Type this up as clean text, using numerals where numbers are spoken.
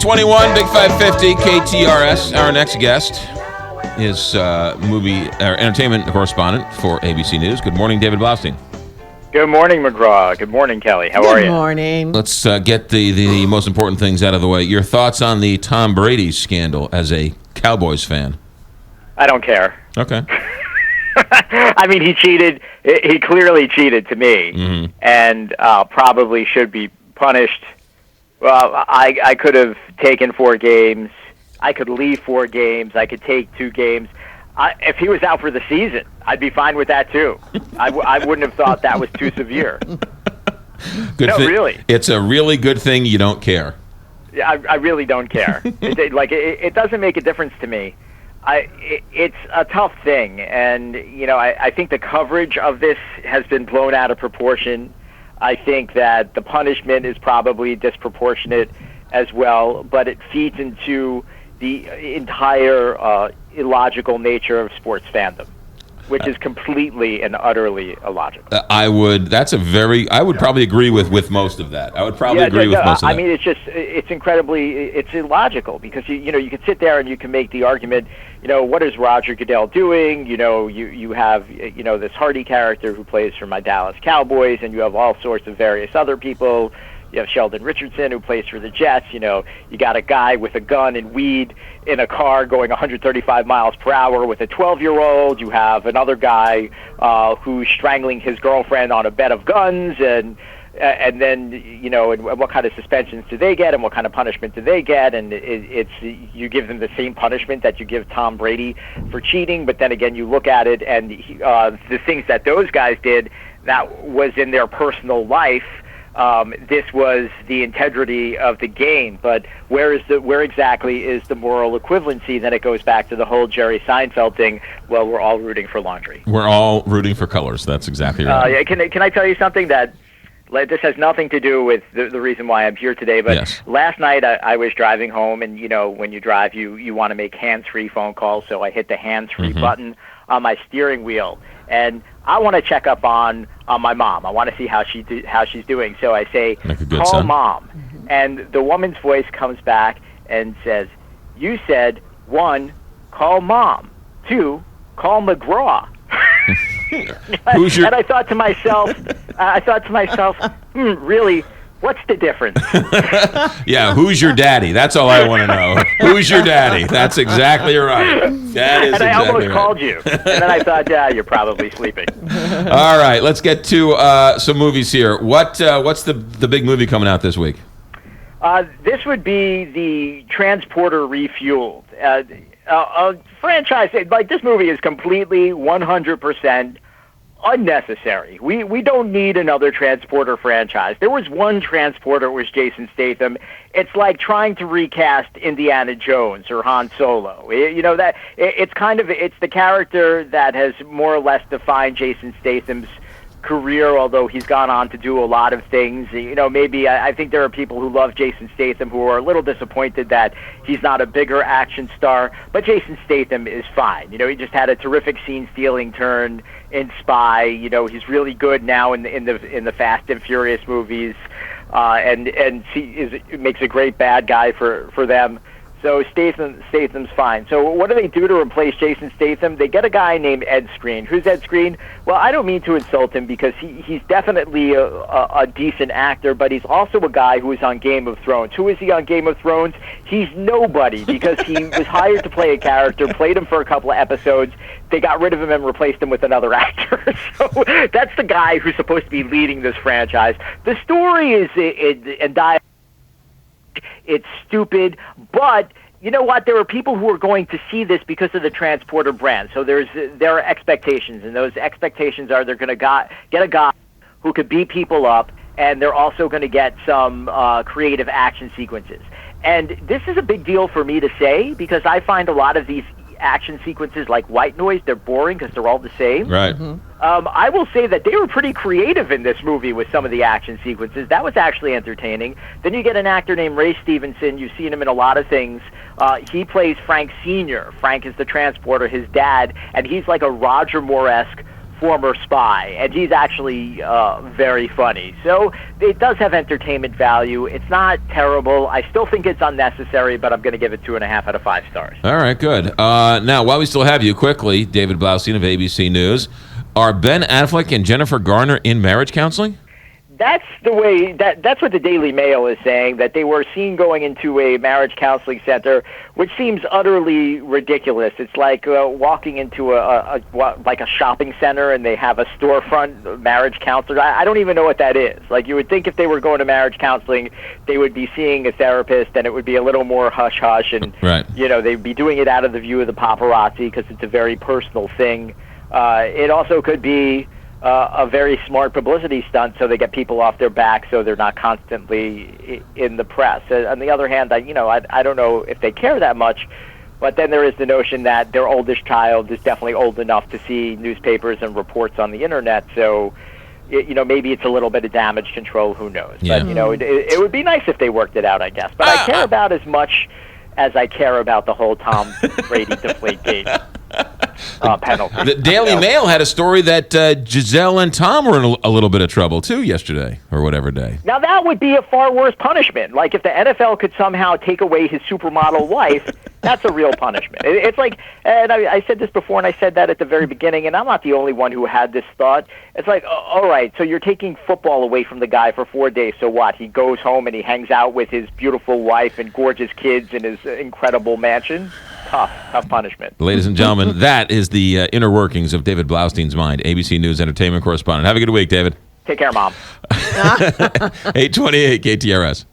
821, Big 550, KTRS. Our next guest is entertainment correspondent for ABC News. Good morning, David Blaustein. Good morning, McGraw. Good morning, Kelly. How are you? Good morning. Let's get the most important things out of the way. Your thoughts on the Tom Brady scandal as a Cowboys fan? I don't care. Okay. I mean, he cheated. He clearly cheated to me, and probably should be punished. Well, I could have taken 4 games. I could leave 4 games. I could take 2 games. If he was out for the season, I'd be fine with that too. I wouldn't have thought that was too severe. Really. It's a really good thing you don't care. Yeah, I really don't care. It doesn't make a difference to me. It's a tough thing, and I think the coverage of this has been blown out of proportion. I think that the punishment is probably disproportionate as well, but it feeds into the entire illogical nature of sports fandom, which is completely and utterly illogical. I would probably agree with most of that. I would probably agree with most of that. I mean, it's illogical because you could sit there and you can make the argument, what is Roger Goodell doing? You have this Hardy character who plays for my Dallas Cowboys, and you have all sorts of various other people. You have Sheldon Richardson, who plays for the Jets. You got a guy with a gun and weed in a car going 135 miles per hour with a 12-year-old. You have another guy who's strangling his girlfriend on a bed of guns, and then and what kind of suspensions do they get, and what kind of punishment do they get? And you give them the same punishment that you give Tom Brady for cheating, but then again, you look at it, and the things that those guys did, that was in their personal life. This was the integrity of the game, but where exactly is the moral equivalency? Then it goes back to the whole Jerry Seinfeld thing. Well, we're all rooting for laundry. We're all rooting for colors. That's exactly right. Can I tell you something that this has nothing to do with the reason why I'm here today? But yes. Last night I was driving home, and when you drive, you want to make hands-free phone calls, so I hit the hands-free button on my steering wheel, and I want to check up on my mom. I want to see how she's doing. So I say, call Mom. And the woman's voice comes back and says, you said, 1, call Mom. 2, call McGraw. And I thought to myself, really, what's the difference? Yeah, who's your daddy? That's all I want to know. Who's your daddy? That's exactly right. That is exactly right. And I almost called you. And then I thought, you're probably sleeping. All right, let's get to some movies here. What's the big movie coming out this week? This would be the Transporter Refueled. A franchise, this movie is completely 100% unnecessary. We don't need another Transporter franchise. There was one Transporter, it was Jason Statham. It's like trying to recast Indiana Jones or Han Solo. It's the character that has more or less defined Jason Statham's career, although he's gone on to do a lot of things. Maybe I think there are people who love Jason Statham who are a little disappointed that he's not a bigger action star, but Jason Statham is fine. He just had a terrific scene-stealing turn in Spy. He's really good now in the Fast and Furious movies, and makes a great bad guy for them. So Statham's fine. So what do they do to replace Jason Statham? They get a guy named Ed Skrein. Who's Ed Skrein? Well, I don't mean to insult him because he's definitely a decent actor, but he's also a guy who is on Game of Thrones. Who is he on Game of Thrones? He's nobody because he was hired to play a character, played him for a couple of episodes. They got rid of him and replaced him with another actor. So that's the guy who's supposed to be leading this franchise. The story is it's stupid, but you know what? There are people who are going to see this because of the Transporter brand. So there are expectations, and those expectations are they're going to get a guy who could beat people up, and they're also going to get some creative action sequences. And this is a big deal for me to say because I find a lot of these action sequences like White Noise, they're boring because they're all the same. Right. I will say that they were pretty creative in this movie with some of the action sequences. That was actually entertaining. Then you get an actor named Ray Stevenson. You've seen him in a lot of things. He plays Frank Sr. Frank is the Transporter, his dad, and he's like a Roger Moore-esque former spy, and he's actually very funny. So it does have entertainment value. It's not terrible. I still think it's unnecessary, but I'm going to give it 2.5 out of 5 stars. All right, good. Now, while we still have you, quickly, David Blaustein of ABC News, are Ben Affleck and Jennifer Garner in marriage counseling? That's the way. That's what the Daily Mail is saying, that they were seen going into a marriage counseling center, which seems utterly ridiculous. It's like walking into a shopping center and they have a storefront marriage counselor. I don't even know what that is. Like, you would think if they were going to marriage counseling, they would be seeing a therapist, and it would be a little more hush hush, and right. They'd be doing it out of the view of the paparazzi because it's a very personal thing. It also could be a very smart publicity stunt, so they get people off their back, so they're not constantly in the press. On the other hand, I don't know if they care that much, but then there is the notion that their oldest child is definitely old enough to see newspapers and reports on the internet. So, maybe it's a little bit of damage control. Who knows? Yeah. But it would be nice if they worked it out, I guess. But I care about as much as I care about the whole Tom Brady Deflategate penalty. The Daily Mail had a story that Giselle and Tom were in a little bit of trouble, too, yesterday, or whatever day. Now, that would be a far worse punishment. Like, if the NFL could somehow take away his supermodel wife, that's a real punishment. It's like, and I said this before, and I said that at the very beginning, and I'm not the only one who had this thought. It's like, all right, so you're taking football away from the guy for 4 days, so what? He goes home and he hangs out with his beautiful wife and gorgeous kids in his incredible mansion? Tough punishment. Ladies and gentlemen, that is the inner workings of David Blaustein's mind, ABC News entertainment correspondent. Have a good week, David. Take care, Mom. 828 KTRS.